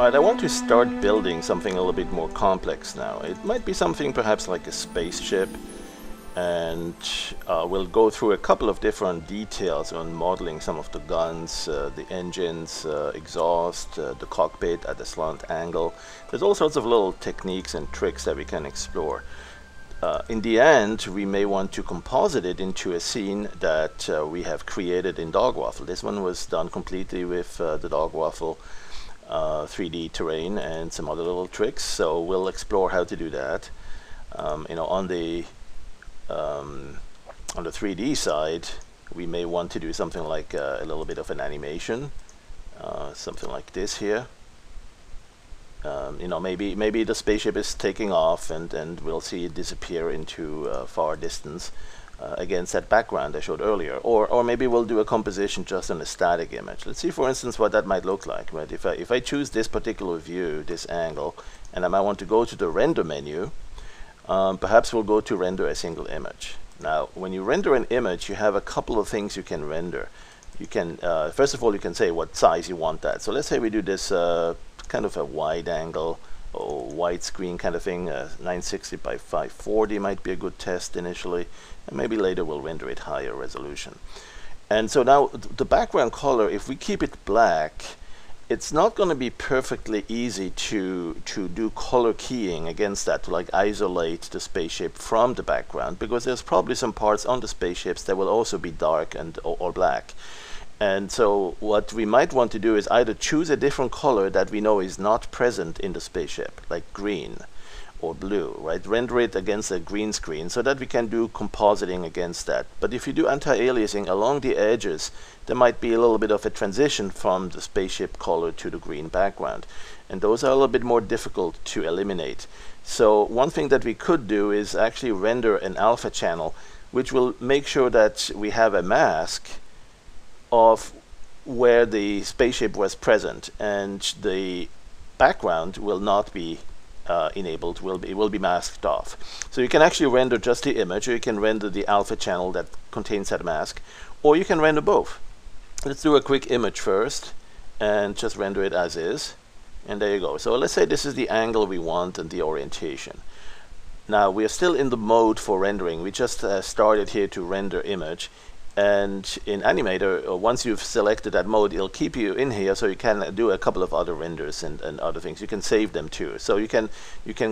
Alright, I want to start building something a little bit more complex now. It might be something perhaps like a spaceship, and we'll go through a couple of different details on modeling some of the guns, the engines, exhaust, the cockpit at a slant angle. There's all sorts of little techniques and tricks that we can explore. In the end, we may want to composite it into a scene that we have created in Dogwaffle. This one was done completely with the Dogwaffle 3D terrain and some other little tricks, so we'll explore how to do that. You know, on the 3D side, we may want to do something like a little bit of an animation, something like this here. You know, maybe the spaceship is taking off and we'll see it disappear into far distance against that background I showed earlier, or maybe we'll do a composition just on a static image. Let's see, for instance, what that might look like. Right? If I choose this particular view, this angle, and I might want to go to the render menu, perhaps we'll go to render a single image. Now, when you render an image, you have a couple of things you can render. You can, first of all, you can say what size you want that. So let's say we do this kind of a wide angle or widescreen kind of thing. 960 by 540 might be a good test initially, and maybe later we'll render it higher resolution. And so now the background color, if we keep it black, it's not going to be perfectly easy to do color keying against that, to like isolate the spaceship from the background, because there's probably some parts on the spaceships that will also be dark and or black. And so what we might want to do is either choose a different color that we know is not present in the spaceship, like green or blue, right? Render it against a green screen so that we can do compositing against that. But if you do anti-aliasing along the edges, there might be a little bit of a transition from the spaceship color to the green background. And those are a little bit more difficult to eliminate. So one thing that we could do is actually render an alpha channel, which will make sure that we have a mask of where the spaceship was present, and the background will not be enabled, it will be masked off. So you can actually render just the image, or you can render the alpha channel that contains that mask, or you can render both. Let's do a quick image first and just render it as is, and there you go. So let's say this is the angle we want and the orientation. Now we are still in the mode for rendering. We just started here to render image. And in Animator, once you've selected that mode, it'll keep you in here, so you can do a couple of other renders and other things. You can save them too. So you can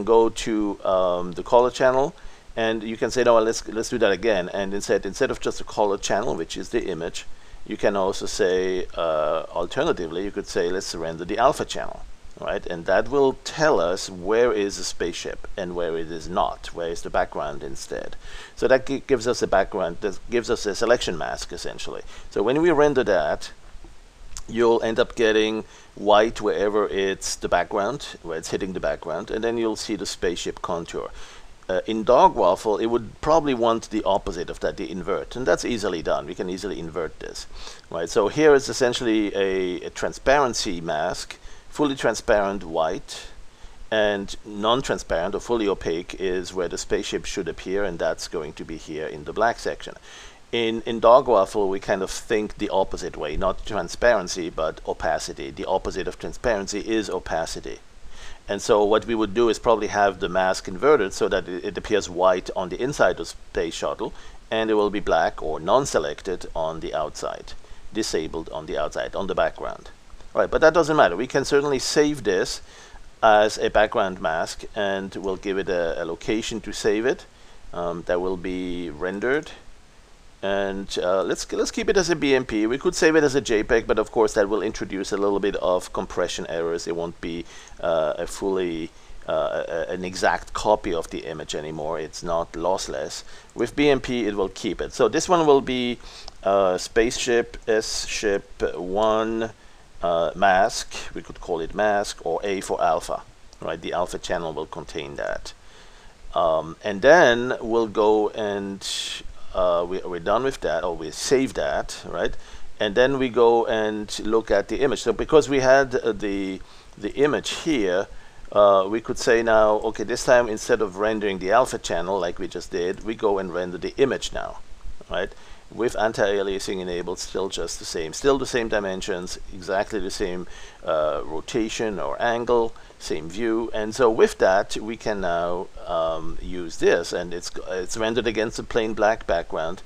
go to the color channel, and you can say, no, let's do that again. And instead of just a color channel, which is the image, you can also say, alternatively, you could say, let's render the alpha channel. Right, and that will tell us where is the spaceship and where it is not, where is the background instead. So that gives us a background, that gives us a selection mask essentially. So when we render that, you'll end up getting white wherever it's the background, where it's hitting the background, and then you'll see the spaceship contour. In Dogwaffle, it would probably want the opposite of that, the invert, and that's easily done. We can easily invert this. Right, so here is essentially a transparency mask. Fully transparent white, and non-transparent or fully opaque is where the spaceship should appear, and that's going to be here in the black section. In Dogwaffle, we kind of think the opposite way, not transparency but opacity. The opposite of transparency is opacity. And so what we would do is probably have the mask inverted so that it appears white on the inside of the space shuttle, and it will be black or non-selected on the outside, disabled on the outside, on the background. Right, but that doesn't matter. We can certainly save this as a background mask, and we'll give it a location to save it. That will be rendered, and let's keep it as a BMP. We could save it as a JPEG, but of course that will introduce a little bit of compression errors. It won't be a fully an exact copy of the image anymore. It's not lossless. With BMP, it will keep it. So this one will be spaceship1 mask. We could call it mask, or A for alpha, right? The alpha channel will contain that. And then we'll go and we're done with that, or we save that, right? And then we go and look at the image. So because we had the image here, we could say now, okay, this time instead of rendering the alpha channel like we just did, we go and render the image now, right? with anti-aliasing enabled, still just the same. Still the same dimensions, exactly the same rotation or angle, same view. And so with that, we can now use this, and it's rendered against a plain black background.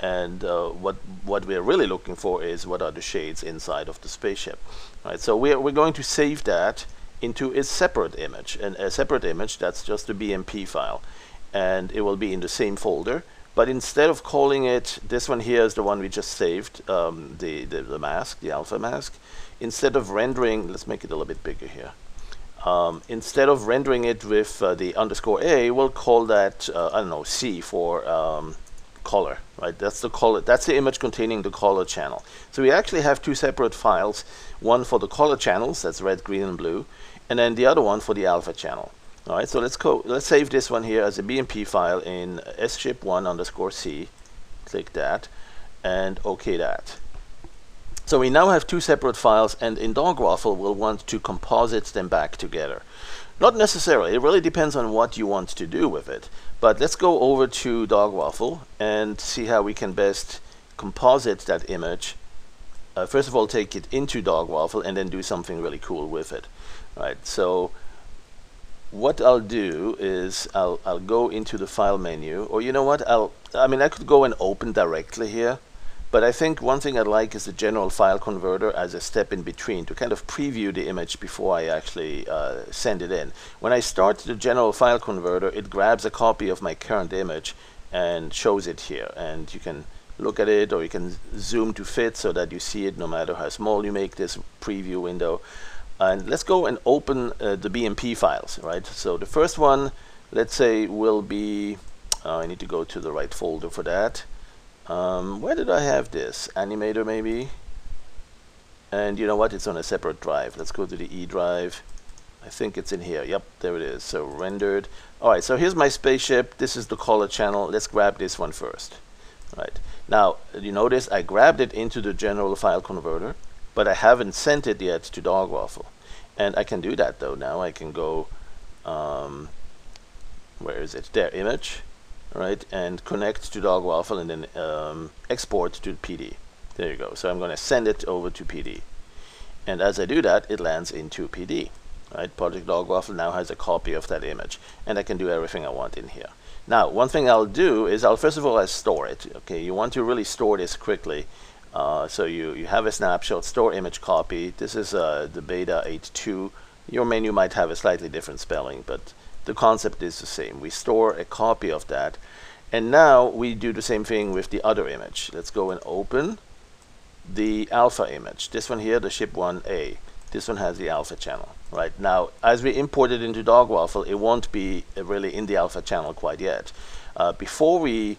And what we're really looking for is what are the shades inside of the spaceship. Right, so we're going to save that into a separate image, and a separate image that's just a BMP file, and it will be in the same folder. But instead of calling it, this one here is the one we just saved, the mask, the alpha mask. Instead of rendering, let's make it a little bit bigger here. Instead of rendering it with the _A, we'll call that I don't know, C for color, right? That's the color. That's the image containing the color channel. So we actually have two separate files, one for the color channels, that's red, green, and blue, and then the other one for the alpha channel. All right, so let's save this one here as a BMP file in spaceship1 _C. Click that and OK that. So we now have two separate files, and in Dogwaffle we'll want to composite them back together. Not necessarily, it really depends on what you want to do with it. But let's go over to Dogwaffle and see how we can best composite that image. First of all, take it into Dogwaffle and then do something really cool with it. Right, so what I'll do is I'll go into the file menu, or you know what, I could go and open directly here. But I think one thing I'd like is the general file converter as a step in between to kind of preview the image before I actually send it in. When I start the general file converter, it grabs a copy of my current image and shows it here. And you can look at it, or you can zoom to fit so that you see it no matter how small you make this preview window. And let's go and open the BMP files, right? So the first one, let's say, will be, I need to go to the right folder for that. Where did I have this? Animator maybe? And you know what? It's on a separate drive. Let's go to the E drive. I think it's in here. Yep, there it is. So rendered. Alright, so here's my spaceship. This is the color channel. Let's grab this one first. Right. Now, you notice I grabbed it into the general file converter, but I haven't sent it yet to Dogwaffle. And I can do that though now. I can go, where is it? There, image. Right, and connect to Dogwaffle and then export to PD. There you go. So I'm going to send it over to PD. And as I do that, it lands into PD. Right, Project Dogwaffle now has a copy of that image, and I can do everything I want in here. Now, one thing I'll do is first of all, I'll store it. Okay, you want to really store this quickly. So you have a snapshot, store image copy. This is the beta 8.2. Your menu might have a slightly different spelling, but the concept is the same. We store a copy of that, and now we do the same thing with the other image. Let's go and open the alpha image. This one here, the ship1A. This one has the alpha channel. Right, now as we import it into Dogwaffle, it won't be really in the alpha channel quite yet. Before we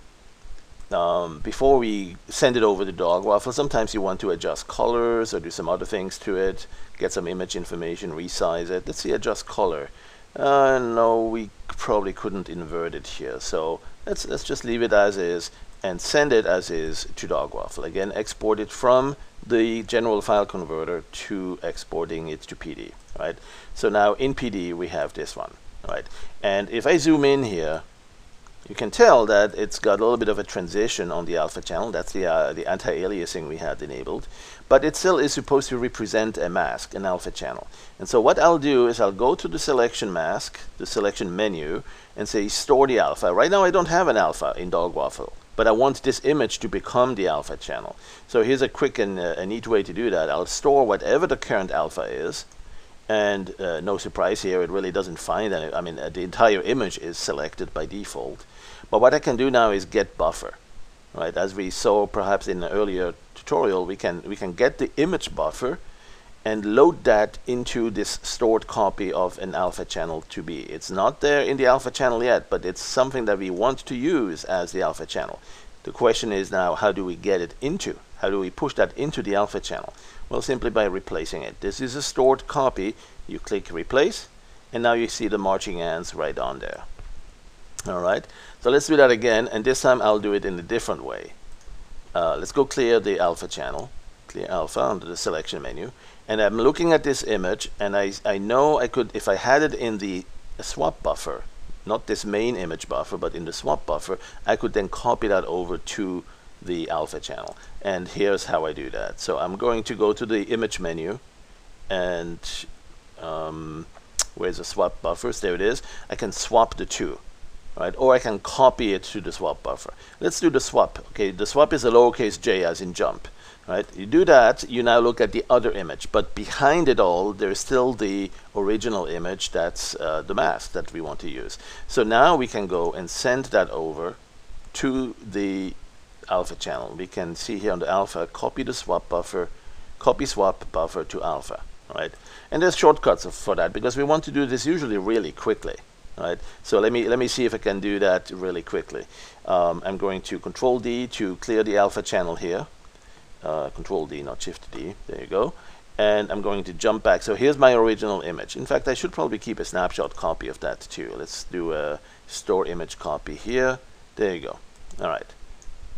send it over to Dogwaffle, sometimes you want to adjust colors or do some other things to it, get some image information, resize it. Let's see, adjust color. No, we probably couldn't invert it here, so let's just leave it as is and send it as is to Dogwaffle. Again, export it from the general file converter to exporting it to PD. Right, so now in PD we have this one. Right, and if I zoom in here, you can tell that it's got a little bit of a transition on the alpha channel. That's the anti-aliasing we had enabled, but it still is supposed to represent a mask, an alpha channel. And so what I'll do is I'll go to the selection mask, the selection menu, and say store the alpha. Right now I don't have an alpha in Dogwaffle, but I want this image to become the alpha channel. So here's a quick and a neat way to do that. I'll store whatever the current alpha is, and no surprise here, it really doesn't find any. I mean, the entire image is selected by default. But what I can do now is get buffer. Right, as we saw perhaps in an earlier tutorial, we can get the image buffer and load that into this stored copy of an alpha channel 2B. It's not there in the alpha channel yet, but it's something that we want to use as the alpha channel. The question is now, how do we get it into? How do we push that into the alpha channel? Well, simply by replacing it. This is a stored copy. You click replace, and now you see the marching ants right on there. All right, so let's do that again, and this time I'll do it in a different way. Let's go clear the alpha channel, clear alpha under the selection menu, and I'm looking at this image, and I know I could, if I had it in the swap buffer, not this main image buffer, but in the swap buffer, I could then copy that over to the alpha channel. And here's how I do that. So I'm going to go to the image menu, and where's the swap buffers? There it is. I can swap the two, right? Or I can copy it to the swap buffer. Let's do the swap. Okay, the swap is a lowercase j as in jump, right? You do that, you now look at the other image, but behind it all, there's still the original image. That's the mask that we want to use. So now we can go and send that over to the alpha channel. We can see here on the alpha, copy the swap buffer, copy swap buffer to alpha, right? And there's shortcuts for that because we want to do this usually really quickly, right? So let me see if I can do that really quickly. I'm going to Control D to clear the alpha channel here. Control D, not Shift D. There you go. And I'm going to jump back. So here's my original image. In fact, I should probably keep a snapshot copy of that too. Let's do a store image copy here. There you go. All right.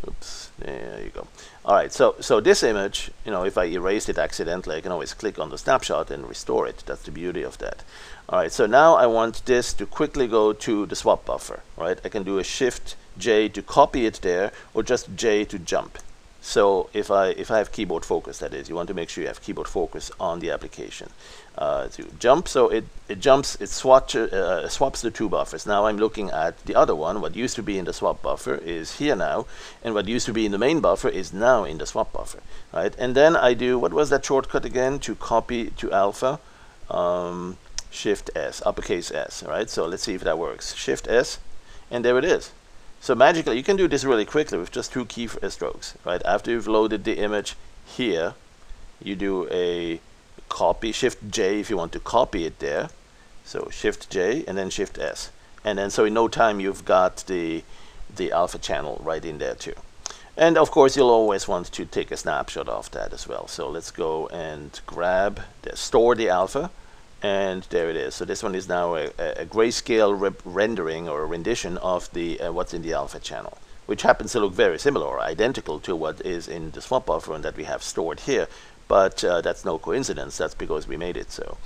Oops. There you go. All right. So this image, you know, if I erased it accidentally, I can always click on the snapshot and restore it. That's the beauty of that. All right. So now I want this to quickly go to the swap buffer, right? I can do a Shift J to copy it there, or just J to jump. So if I have keyboard focus, that is, you want to make sure you have keyboard focus on the application. To jump, so it jumps, it swaps the two buffers. Now I'm looking at the other one. What used to be in the swap buffer is here now, and what used to be in the main buffer is now in the swap buffer, right? And then I do, what was that shortcut again to copy to alpha? Shift S, uppercase S, right? So let's see if that works. Shift S, and there it is. So magically, you can do this really quickly with just two key strokes, right? After you've loaded the image here, you do a copy, Shift J if you want to copy it there. So Shift J and then Shift S. And then so in no time you've got the alpha channel right in there too. And of course you'll always want to take a snapshot of that as well. So let's go and grab, store the alpha. And there it is. So this one is now a grayscale rendering or a rendition of the what's in the alpha channel, which happens to look very similar or identical to what is in the swap buffer and that we have stored here. But that's no coincidence. That's because we made it so.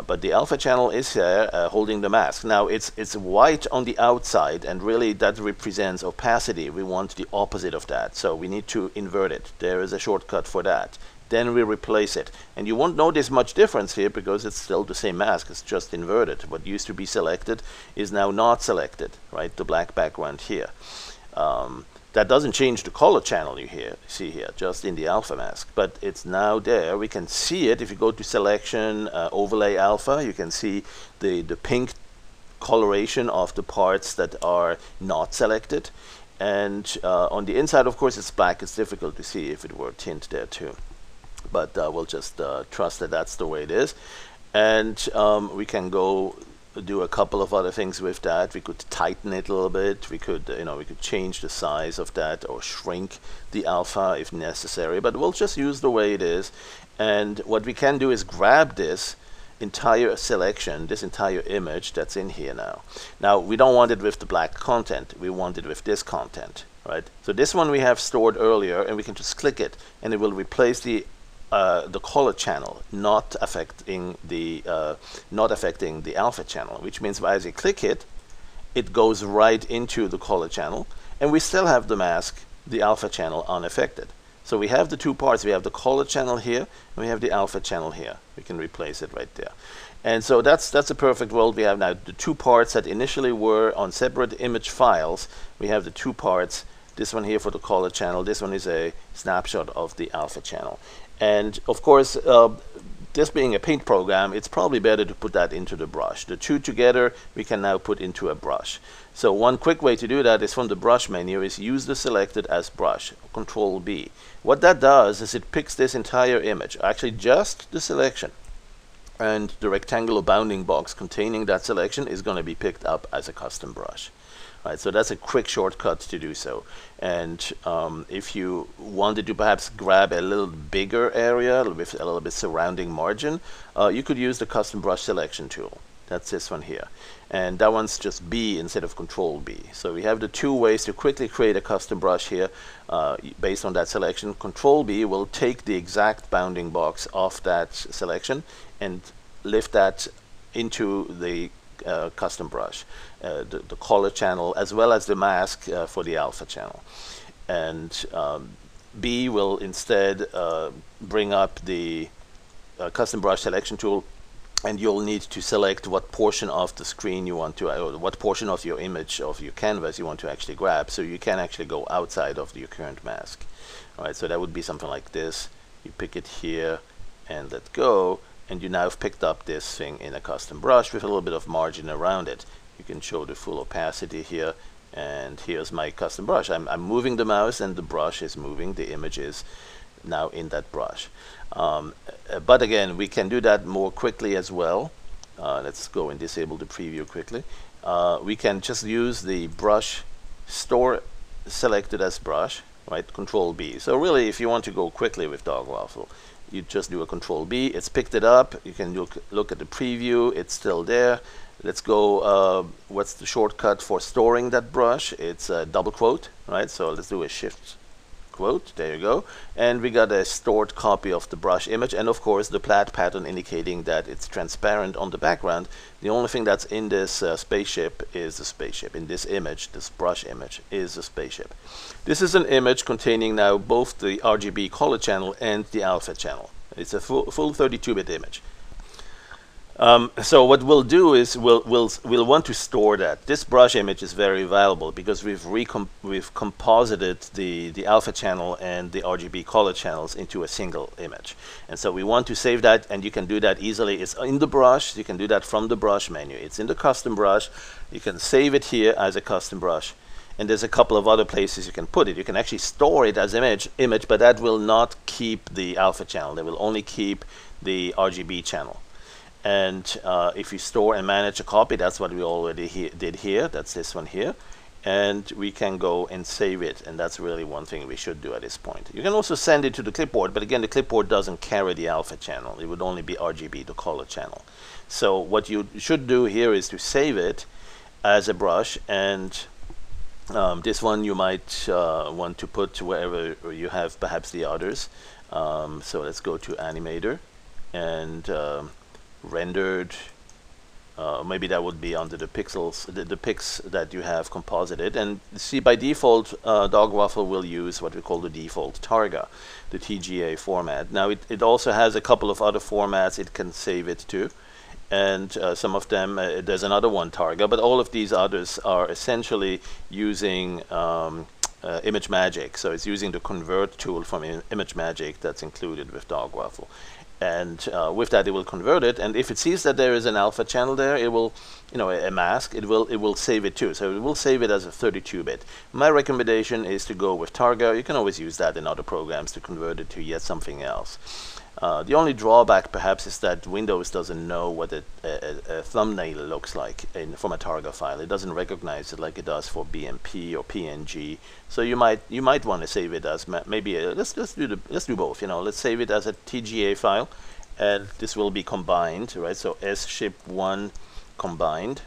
But the alpha channel is here holding the mask. Now it's white on the outside, and really that represents opacity. We want the opposite of that. So we need to invert it. There is a shortcut for that. Then we replace it. And you won't notice much difference here because it's still the same mask, it's just inverted. What used to be selected is now not selected, right? The black background here. That doesn't change the color channel you see here, just in the alpha mask. But it's now there. We can see it if you go to Selection, Overlay Alpha. You can see the pink coloration of the parts that are not selected. And on the inside, of course, it's black. It's difficult to see if it were tint there too. But we'll just trust that that's the way it is. And we can go do a couple of other things with that. We could tighten it a little bit. We could, we could change the size of that or shrink the alpha if necessary. But we'll just use the way it is. And what we can do is grab this entire selection, this entire image that's in here now. Now, we don't want it with the black content. We want it with this content, right? So this one we have stored earlier, and we can just click it, and it will replace the color channel, not affecting the alpha channel, which means as you click it, it goes right into the color channel, and we still have the mask, the alpha channel, unaffected. So we have the two parts. We have the color channel here, and we have the alpha channel here. We can replace it right there. And so that's a perfect world. We have now the two parts that initially were on separate image files. We have the two parts. This one here for the color channel. This one is a snapshot of the alpha channel. And of course, this being a paint program, it's probably better to put that into the brush. The two together, we can now put into a brush. So one quick way to do that is from the brush menu is use the selected as brush, Control B. What that does is it picks this entire image, actually just the selection. And the rectangular bounding box containing that selection is going to be picked up as a custom brush. Right, so that's a quick shortcut to do so. And if you wanted to perhaps grab a little bigger area with a little bit surrounding margin, you could use the custom brush selection tool. That's this one here. And that one's just B instead of Control B. So we have the two ways to quickly create a custom brush here based on that selection. Control B will take the exact bounding box of that selection and lift that into the custom brush, the color channel, as well as the mask for the alpha channel. and B will instead bring up the custom brush selection tool, and you'll need to select what portion of the screen you want to, or what portion of your image, of your canvas you want to actually grab, so you can actually go outside of your current mask. All right, so that would be something like this. You pick it here and let go, and you now have picked up this thing in a custom brush with a little bit of margin around it. You can show the full opacity here, and here's my custom brush. I'm moving the mouse and the brush is moving. The image is now in that brush. But again, we can do that more quickly as well. Let's go and disable the preview quickly. We can just use the brush store selected as brush, right? Control B. So really, if you want to go quickly with Dogwaffle, you just do a Control B. It's picked it up. You can look at the preview. It's still there. Let's go. What's the shortcut for storing that brush? It's a double quote, right? So let's do a Shift quote. There you go. And we got a stored copy of the brush image, and of course the plaid pattern indicating that it's transparent on the background. The only thing that's in this spaceship is the spaceship. In this image, this brush image is the spaceship. This is an image containing now both the RGB color channel and the alpha channel. It's a full 32-bit image. So what we'll do is we'll want to store that. This brush image is very valuable because we've composited the alpha channel and the RGB color channels into a single image. And so we want to save that, and you can do that easily. It's in the brush. You can do that from the brush menu. It's in the custom brush. You can save it here as a custom brush. And there's a couple of other places you can put it. You can actually store it as image, but that will not keep the alpha channel. They will only keep the RGB channel. And if you store and manage a copy, that's what we already did here. That's this one here. And we can go and save it. And that's really one thing we should do at this point. You can also send it to the clipboard. But again, the clipboard doesn't carry the alpha channel. It would only be RGB, the color channel. So what you should do here is to save it as a brush. And this one you might want to put wherever you have perhaps the others. So let's go to Animator and rendered. Maybe that would be under the pixels, the pics that you have composited. And see, by default, Dogwaffle will use what we call the default Targa, the TGA format. Now it also has a couple of other formats it can save it to, and some of them, there's another one, Targa, but all of these others are essentially using ImageMagick. So it's using the convert tool from ImageMagick that's included with Dogwaffle. And with that, it will convert it. And if it sees that there is an alpha channel there, it will, a mask. It will save it too. So it will save it as a 32-bit. My recommendation is to go with Targa. You can always use that in other programs to convert it to yet something else. The only drawback perhaps is that Windows doesn't know what a thumbnail looks like from a Targa file. It doesn't recognize it like it does for BMP or PNG. So you might want to save it as maybe let's do both. Let's save it as a TGA file, and this will be combined, right? So spaceship1 combined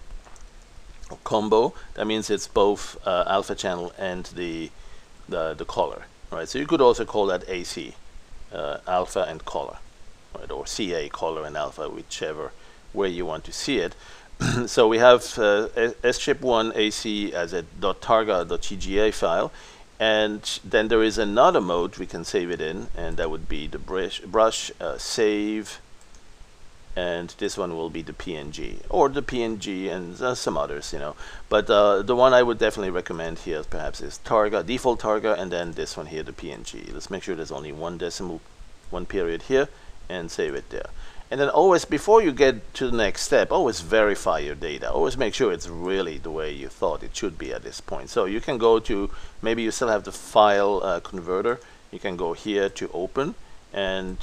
or combo. That means it's both alpha channel and the color, right? So you could also call that AC. Alpha and color, right? Or CA, color and alpha, whichever way you want to see it. So we have spaceship1 AC as a .targa.tga file, and then there is another mode we can save it in, and that would be the brush save, and this one will be the PNG or the PNG and some others, But the one I would definitely recommend here perhaps is Targa, default Targa, and then this one here, the PNG. Let's make sure there's only one period here, and save it there. And then always, before you get to the next step, always verify your data. Always make sure it's really the way you thought it should be at this point. So you can go to, maybe you still have the file converter. You can go here to open and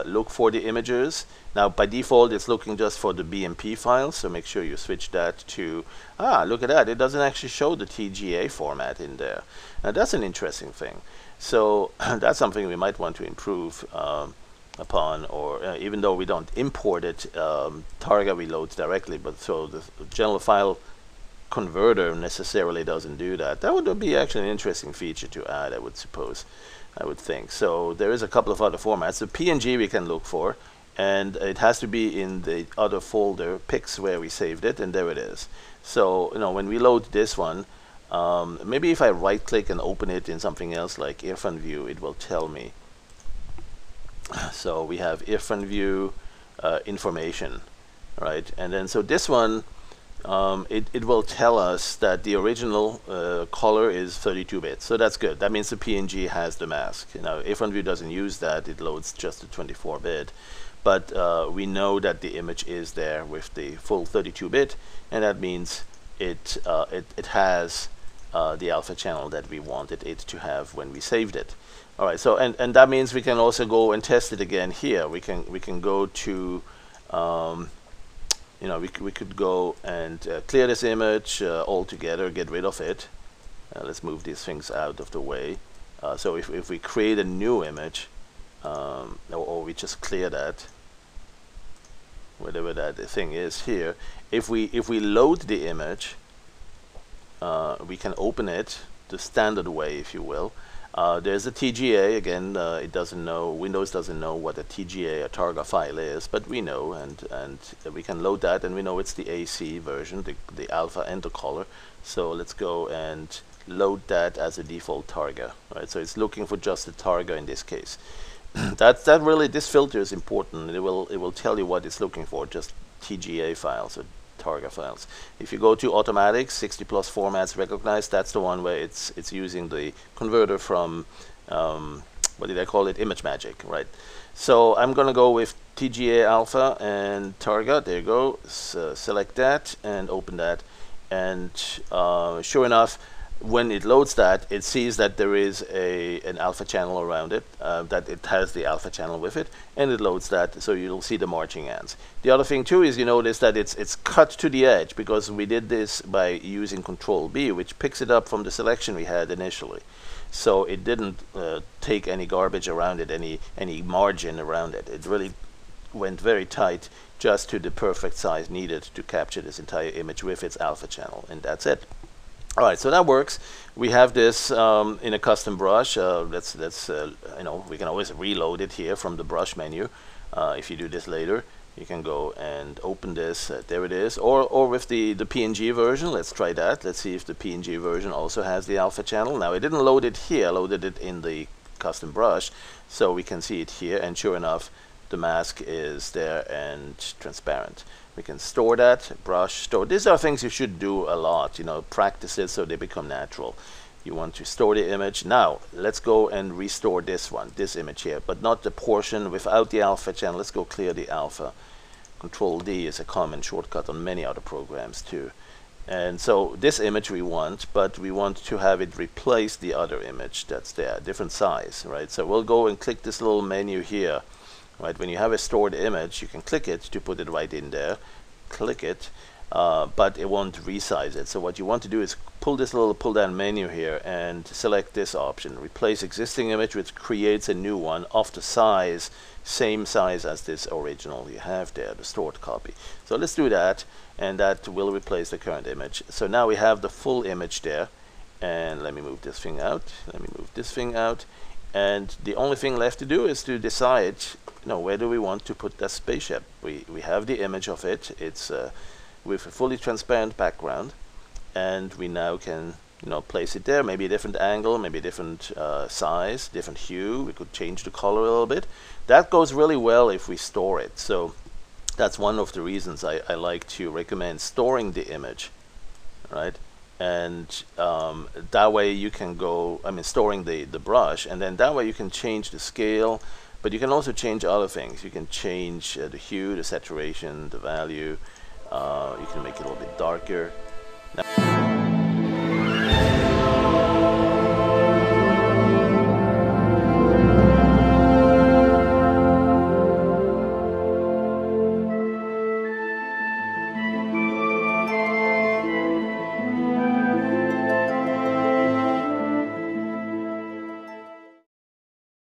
look for the images. Now by default it's looking just for the BMP files, so make sure you switch that to, look at that, it doesn't actually show the TGA format in there. Now that's an interesting thing. So that's something we might want to improve upon, or even though we don't import it, Targa we load directly, but so the general file converter necessarily doesn't do that. That would be actually an interesting feature to add, I would think. So there is a couple of other formats. The PNG we can look for, and it has to be in the other folder, pics, where we saved it, and there it is. So when we load this one, Maybe if I right click and open it in something else like earphone view, it will tell me. So we have earphone view information, right? And then so this one, it will tell us that the original color is 32 bits. So that's good. That means the PNG has the mask. Now, earphone view doesn't use that. It loads just the 24-bit. But we know that the image is there with the full 32-bit, and that means it has the alpha channel that we wanted it to have when we saved it. All right. So and that means we can also go and test it again here. We can go to we could go and clear this image altogether, get rid of it. Let's move these things out of the way. So if we create a new image, or we just clear that, whatever that thing is here, if we load the image, we can open it the standard way, if you will. There's a TGA again. It doesn't know, Windows doesn't know what a TGA, a Targa file is, but we know, and we can load that, and we know it's the AC version, the alpha and the color. So let's go and load that as a default Targa. Right, so it's looking for just the Targa in this case. that really, this filter is important. It will tell you what it's looking for, just TGA files or Targa files. If you go to automatic 60+ formats recognized, that's the one where it's using the converter from what did I call it, Image Magic, right? So I'm gonna go with TGA alpha and Targa. There you go. Select that and open that, and sure enough, when it loads that, it sees that there is an alpha channel around it, that it has the alpha channel with it, and it loads that, so you'll see the marching ants. The other thing too is you notice that it's cut to the edge, because we did this by using Control B, which picks it up from the selection we had initially. So it didn't take any garbage around it, any margin around it. It really went very tight, just to the perfect size needed to capture this entire image with its alpha channel, and that's it. All right, so that works. We have this in a custom brush. We can always reload it here from the brush menu. If you do this later, you can go and open this. There it is. Or with the PNG version. Let's try that. Let's see if the PNG version also has the alpha channel. Now, it didn't load it here. I loaded it in the custom brush, so we can see it here. And sure enough, the mask is there and transparent. We can store that, brush, store. These are things you should do a lot, practice it so they become natural. You want to store the image. Now, let's go and restore this one, this image here, but not the portion without the alpha channel. Let's go clear the alpha. Control D is a common shortcut on many other programs too. And so this image we want, but we want to have it replace the other image that's there, different size, right? So we'll go and click this little menu here. Right, when you have a stored image, you can click it to put it right in there. Click it, but it won't resize it. So what you want to do is pull this little pull down menu here and select this option. Replace existing image, which creates a new one of the size, same size as this original you have there, the stored copy. So let's do that, and that will replace the current image. So now we have the full image there, and let me move this thing out. Let me move this thing out. And the only thing left to do is to decide, where do we want to put that spaceship? We have the image of it. It's with a fully transparent background, and we now can place it there. Maybe a different angle, maybe a different size, different hue. We could change the color a little bit. That goes really well if we store it. So that's one of the reasons I like to recommend storing the image, right? And that way you can go, storing the brush, and then that way you can change the scale, but you can also change other things. You can change the hue, the saturation, the value. You can make it a little bit darker. Now